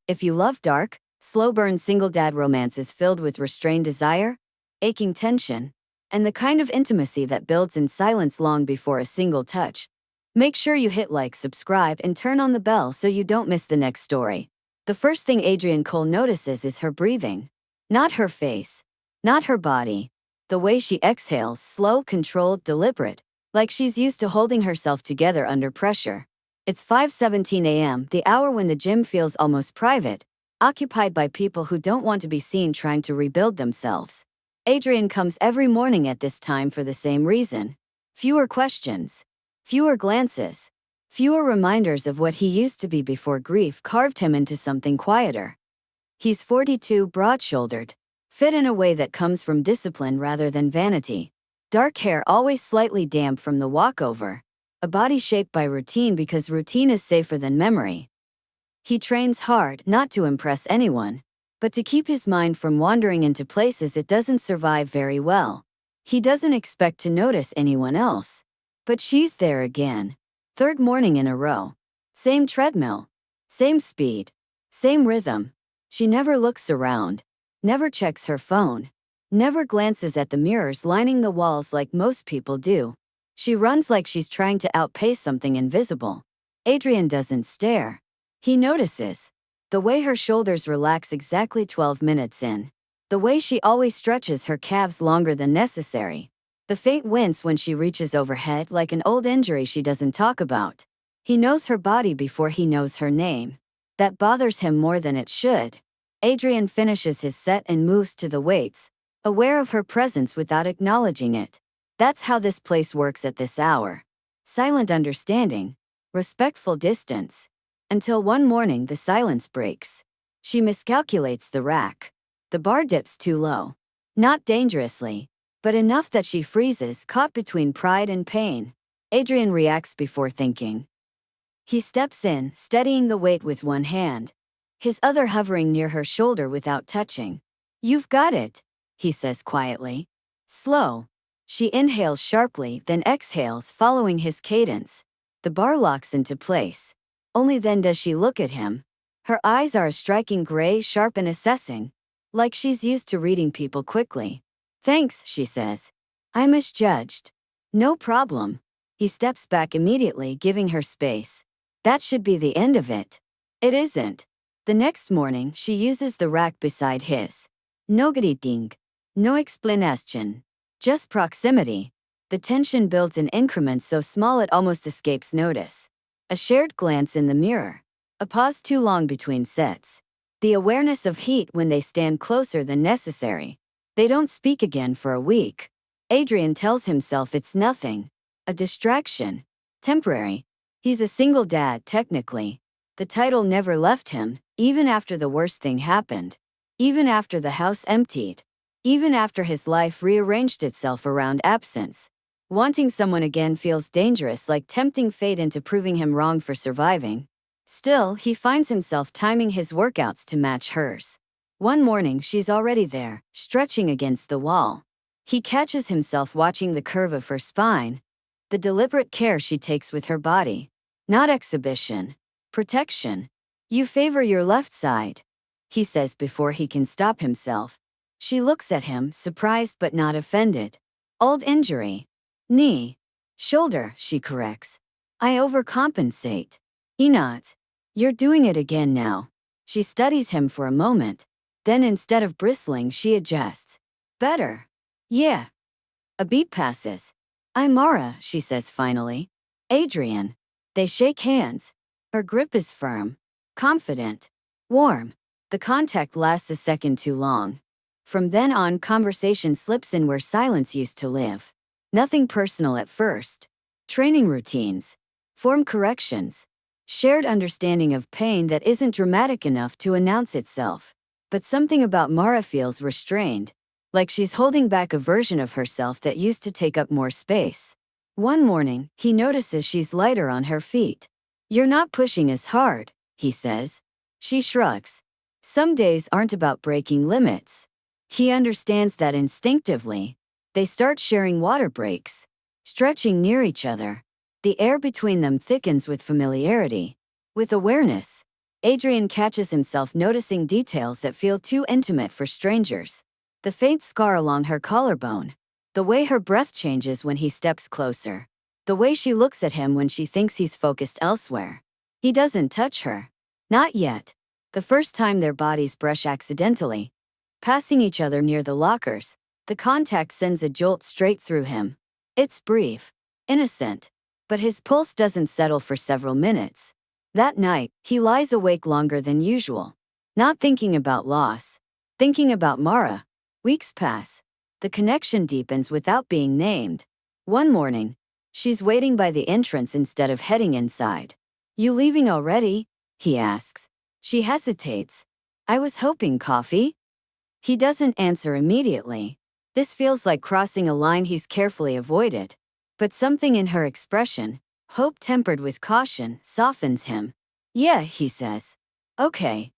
If you love dark, slow-burn single-dad romances filled with restrained desire, aching tension, and the kind of intimacy that builds in silence long before a single touch, make sure you hit like, subscribe, and turn on the bell so you don't miss the next story. The first thing Adrienne Cole notices is her breathing. Not her face. Not her body. The way she exhales, slow, controlled, deliberate, like she's used to holding herself together under pressure. It's 5:17 a.m., the hour when the gym feels almost private, occupied by people who don't want to be seen trying to rebuild themselves. Adrienne comes every morning at this time for the same reason. Fewer questions. Fewer glances. Fewer reminders of what he used to be before grief carved him into something quieter. He's 42, broad-shouldered, fit in a way that comes from discipline rather than vanity. Dark hair always slightly damp from the walkover. A body shaped by routine because routine is safer than memory. He trains hard, not to impress anyone, but to keep his mind from wandering into places it doesn't survive very well. He doesn't expect to notice anyone else. But she's there again. Third morning in a row. Same treadmill. Same speed. Same rhythm. She never looks around. Never checks her phone. Never glances at the mirrors lining the walls like most people do. She runs like she's trying to outpace something invisible. Adrienne doesn't stare. He notices. The way her shoulders relax exactly 12 minutes in. The way she always stretches her calves longer than necessary. The faint wince when she reaches overhead like an old injury she doesn't talk about. He knows her body before he knows her name. That bothers him more than it should. Adrienne finishes his set and moves to the weights, aware of her presence without acknowledging it. That's how this place works at this hour. Silent understanding. Respectful distance. Until one morning the silence breaks. She miscalculates the rack. The bar dips too low. Not dangerously, but enough that she freezes, caught between pride and pain. Adrienne reacts before thinking. He steps in, steadying the weight with one hand, his other hovering near her shoulder without touching. "You've got it," he says quietly. Slow. She inhales sharply, then exhales, following his cadence. The bar locks into place. Only then does she look at him. Her eyes are a striking gray, sharp and assessing, like she's used to reading people quickly. "Thanks," she says. "I misjudged." "No problem." He steps back immediately, giving her space. That should be the end of it. It isn't. The next morning, she uses the rack beside his. No greeting. No explanation. Just proximity. The tension builds in increments so small it almost escapes notice. A shared glance in the mirror. A pause too long between sets. The awareness of heat when they stand closer than necessary. They don't speak again for a week. Adrienne tells himself it's nothing. A distraction. Temporary. He's a single dad, technically. The title never left him, even after the worst thing happened. Even after the house emptied. Even after his life rearranged itself around absence. Wanting someone again feels dangerous, like tempting fate into proving him wrong for surviving. Still, he finds himself timing his workouts to match hers. One morning she's already there, stretching against the wall. He catches himself watching the curve of her spine. The deliberate care she takes with her body. Not exhibition. Protection. "You favor your left side," he says before he can stop himself. She looks at him, surprised but not offended. "Old injury. Knee. Shoulder," she corrects. "I overcompensate." He nods. "You're doing it again now." She studies him for a moment. Then instead of bristling, she adjusts. "Better." "Yeah." A beat passes. "I'm Mara," she says finally. "Adrienne." They shake hands. Her grip is firm. Confident. Warm. The contact lasts a second too long. From then on, conversation slips in where silence used to live. Nothing personal at first. Training routines. Form corrections. Shared understanding of pain that isn't dramatic enough to announce itself. But something about Mara feels restrained. Like she's holding back a version of herself that used to take up more space. One morning, he notices she's lighter on her feet. "You're not pushing as hard," he says. She shrugs. Some days aren't about breaking limits. He understands that instinctively. They start sharing water breaks, stretching near each other. The air between them thickens with familiarity, with awareness. Adrian catches himself noticing details that feel too intimate for strangers. The faint scar along her collarbone. The way her breath changes when he steps closer. The way she looks at him when she thinks he's focused elsewhere. He doesn't touch her. Not yet. The first time their bodies brush accidentally, passing each other near the lockers, the contact sends a jolt straight through him. It's brief, innocent, but his pulse doesn't settle for several minutes. That night, he lies awake longer than usual. Not thinking about loss. Thinking about Mara. Weeks pass. The connection deepens without being named. One morning, she's waiting by the entrance instead of heading inside. "You leaving already?" he asks. She hesitates. "I was hoping coffee." He doesn't answer immediately. This feels like crossing a line he's carefully avoided. But something in her expression, hope tempered with caution, softens him. "Yeah," he says. "Okay."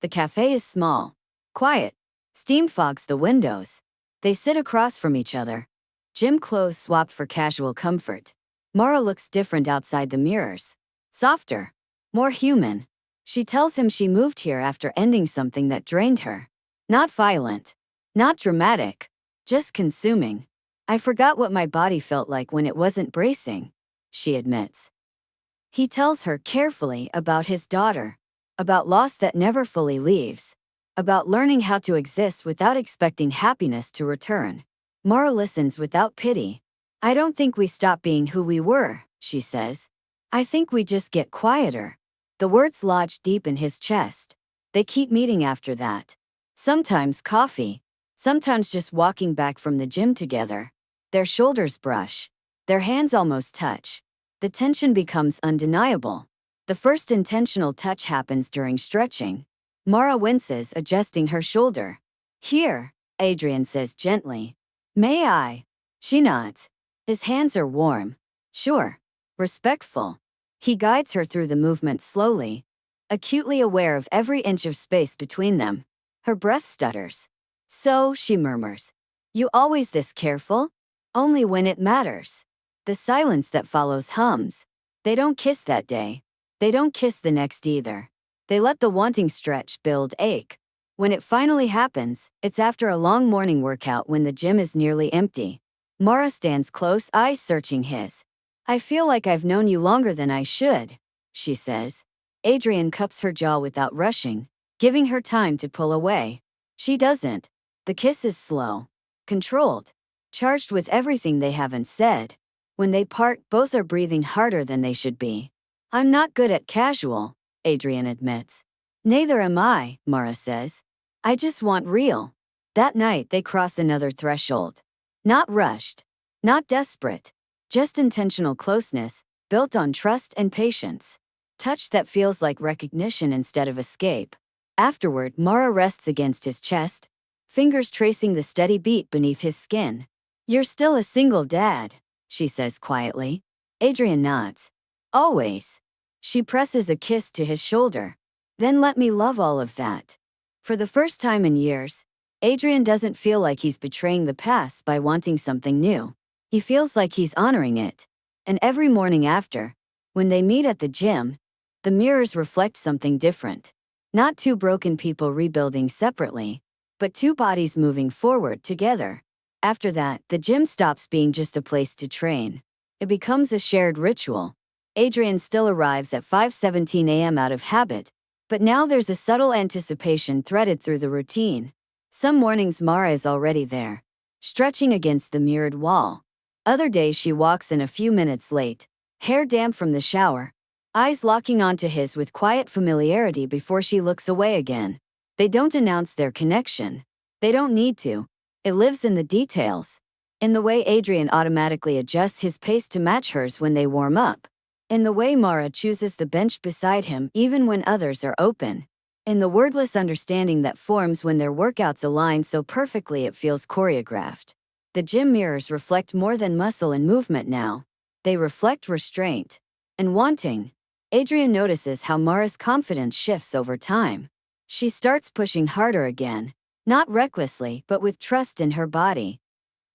The cafe is small. Quiet. Steam fogs the windows. They sit across from each other. Gym clothes swapped for casual comfort. Mara looks different outside the mirrors. Softer. More human. She tells him she moved here after ending something that drained her. Not violent. Not dramatic. Just consuming. "I forgot what my body felt like when it wasn't bracing," she admits. He tells her carefully about his daughter. About loss that never fully leaves. About learning how to exist without expecting happiness to return. Mara listens without pity. "I don't think we stop being who we were," she says. "I think we just get quieter." The words lodge deep in his chest. They keep meeting after that. Sometimes coffee. Sometimes just walking back from the gym together. Their shoulders brush. Their hands almost touch. The tension becomes undeniable. The first intentional touch happens during stretching. Mara winces, adjusting her shoulder. "Here," Adrian says gently. "May I?" She nods. His hands are warm. Sure. Respectful. He guides her through the movement slowly, acutely aware of every inch of space between them. Her breath stutters. "So," she murmurs. "You always this careful?" "Only when it matters." The silence that follows hums. They don't kiss that day. They don't kiss the next either. They let the wanting stretch build ache. When it finally happens, it's after a long morning workout when the gym is nearly empty. Mara stands close, eyes searching his. "I feel like I've known you longer than I should," she says. Adrian cups her jaw without rushing, giving her time to pull away. She doesn't. The kiss is slow, controlled, charged with everything they haven't said. When they part, both are breathing harder than they should be. "I'm not good at casual," Adrian admits. "Neither am I," Mara says. "I just want real." That night they cross another threshold. Not rushed. Not desperate. Just intentional closeness, built on trust and patience. Touch that feels like recognition instead of escape. Afterward, Mara rests against his chest, fingers tracing the steady beat beneath his skin. "You're still a single dad," she says quietly. Adrian nods. "Always." She presses a kiss to his shoulder. "Then let me love all of that." For the first time in years, Adrian doesn't feel like he's betraying the past by wanting something new. He feels like he's honoring it. And every morning after, when they meet at the gym, the mirrors reflect something different. Not two broken people rebuilding separately, but two bodies moving forward together. After that, the gym stops being just a place to train. It becomes a shared ritual. Adrian still arrives at 5:17 a.m. out of habit, but now there's a subtle anticipation threaded through the routine. Some mornings Mara is already there, stretching against the mirrored wall. Other days she walks in a few minutes late, hair damp from the shower, eyes locking onto his with quiet familiarity before she looks away again. They don't announce their connection. They don't need to. It lives in the details. In the way Adrian automatically adjusts his pace to match hers when they warm up. In the way Mara chooses the bench beside him even when others are open. In the wordless understanding that forms when their workouts align so perfectly it feels choreographed. The gym mirrors reflect more than muscle and movement now. They reflect restraint and wanting. Adrian notices how Mara's confidence shifts over time. She starts pushing harder again, not recklessly but with trust in her body.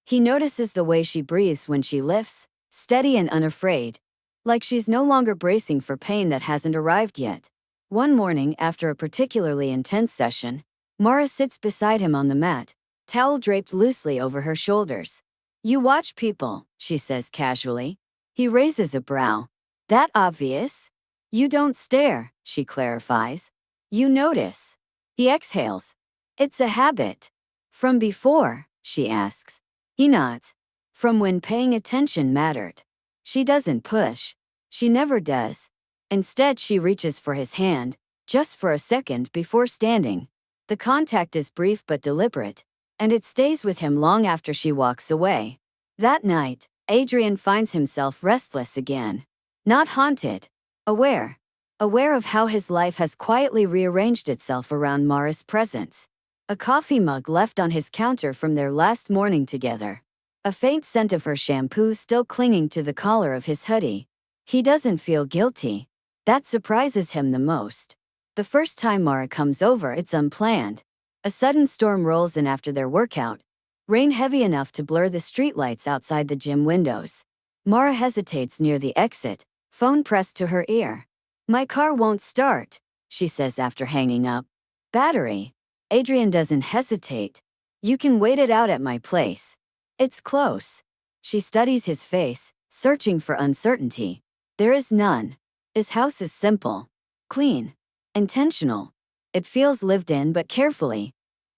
He notices the way she breathes when she lifts, steady and unafraid, like she's no longer bracing for pain that hasn't arrived yet. One morning, after a particularly intense session, Mara sits beside him on the mat, towel draped loosely over her shoulders. "You watch people," she says casually. He raises a brow. "That obvious?" "You don't stare," she clarifies. "You notice." He exhales. "It's a habit." "From before?" she asks. He nods. "From when paying attention mattered." She doesn't push. She never does. Instead, she reaches for his hand, just for a second before standing. The contact is brief but deliberate, and it stays with him long after she walks away. That night, Adrian finds himself restless again. Not haunted. Aware. Aware of how his life has quietly rearranged itself around Mara's presence. A coffee mug left on his counter from their last morning together. A faint scent of her shampoo still clinging to the collar of his hoodie. He doesn't feel guilty. That surprises him the most. The first time Mara comes over, it's unplanned. A sudden storm rolls in after their workout, rain heavy enough to blur the streetlights outside the gym windows. Mara hesitates near the exit, phone pressed to her ear. "My car won't start," she says after hanging up. "Battery." Adrian doesn't hesitate. "You can wait it out at my place. It's close." She studies his face, searching for uncertainty. There is none. His house is simple, clean, intentional. It feels lived in but carefully.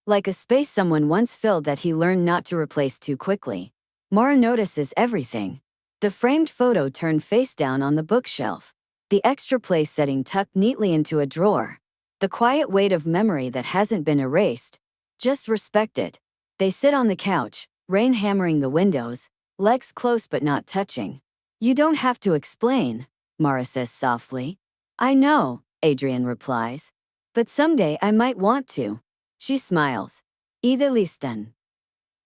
Like a space someone once filled that he learned not to replace too quickly. Mara notices everything. The framed photo turned face down on the bookshelf. The extra place setting tucked neatly into a drawer. The quiet weight of memory that hasn't been erased, just respected. They sit on the couch, rain hammering the windows, legs close but not touching. "You don't have to explain," Mara says softly. "I know," Adrian replies. "But someday I might want to." She smiles. "Either listen."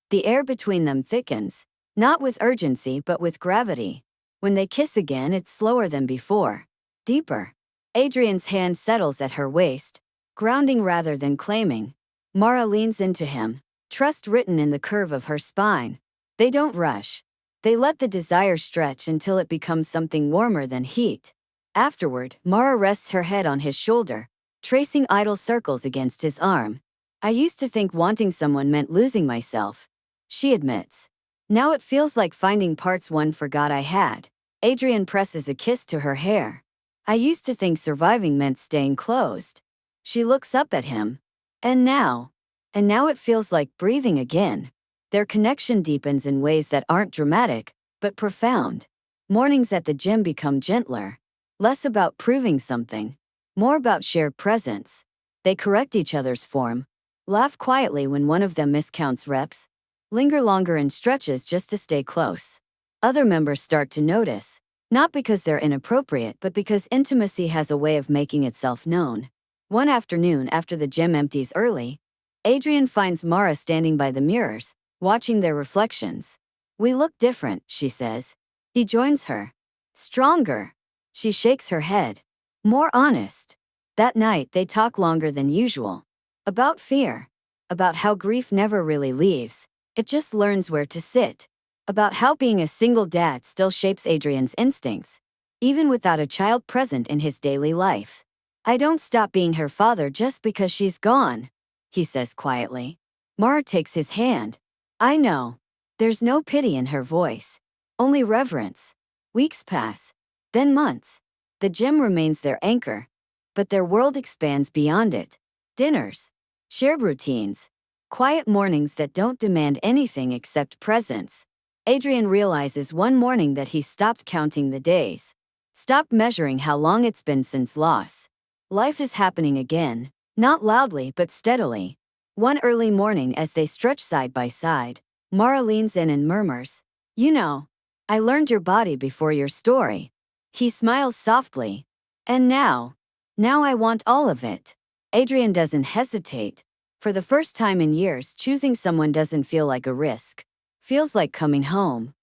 The air between them thickens, not with urgency but with gravity. When they kiss again, it's slower than before. Deeper. Adrian's hand settles at her waist, grounding rather than claiming. Mara leans into him, trust written in the curve of her spine. They don't rush. They let the desire stretch until it becomes something warmer than heat. Afterward, Mara rests her head on his shoulder, tracing idle circles against his arm. "I used to think wanting someone meant losing myself," she admits. "Now it feels like finding parts one forgot I had." Adrian presses a kiss to her hair. "I used to think surviving meant staying closed." She looks up at him. And now it feels like breathing again. Their connection deepens in ways that aren't dramatic, but profound. Mornings at the gym become gentler. Less about proving something, more about shared presence. They correct each other's form, laugh quietly when one of them miscounts reps, linger longer in stretches just to stay close. Other members start to notice, not because they're inappropriate but because intimacy has a way of making itself known. One afternoon after the gym empties early, Adrian finds Mara standing by the mirrors, watching their reflections. "We look different," she says. He joins her. "Stronger." She shakes her head. "More honest." That night they talk longer than usual. About fear. About how grief never really leaves. It just learns where to sit. About how being a single dad still shapes Adrian's instincts, even without a child present in his daily life. "I don't stop being her father just because she's gone," he says quietly. Mara takes his hand. "I know." There's no pity in her voice, only reverence. Weeks pass, then months. The gym remains their anchor, but their world expands beyond it. Dinners, shared routines, quiet mornings that don't demand anything except presence. Adrian realizes one morning that he stopped counting the days, stopped measuring how long it's been since loss. Life is happening again, not loudly but steadily. One early morning as they stretch side by side, Mara leans in and murmurs, "You know, I learned your body before your story." He smiles softly. "And now I want all of it." Adrian doesn't hesitate. For the first time in years, choosing someone doesn't feel like a risk. Feels like coming home.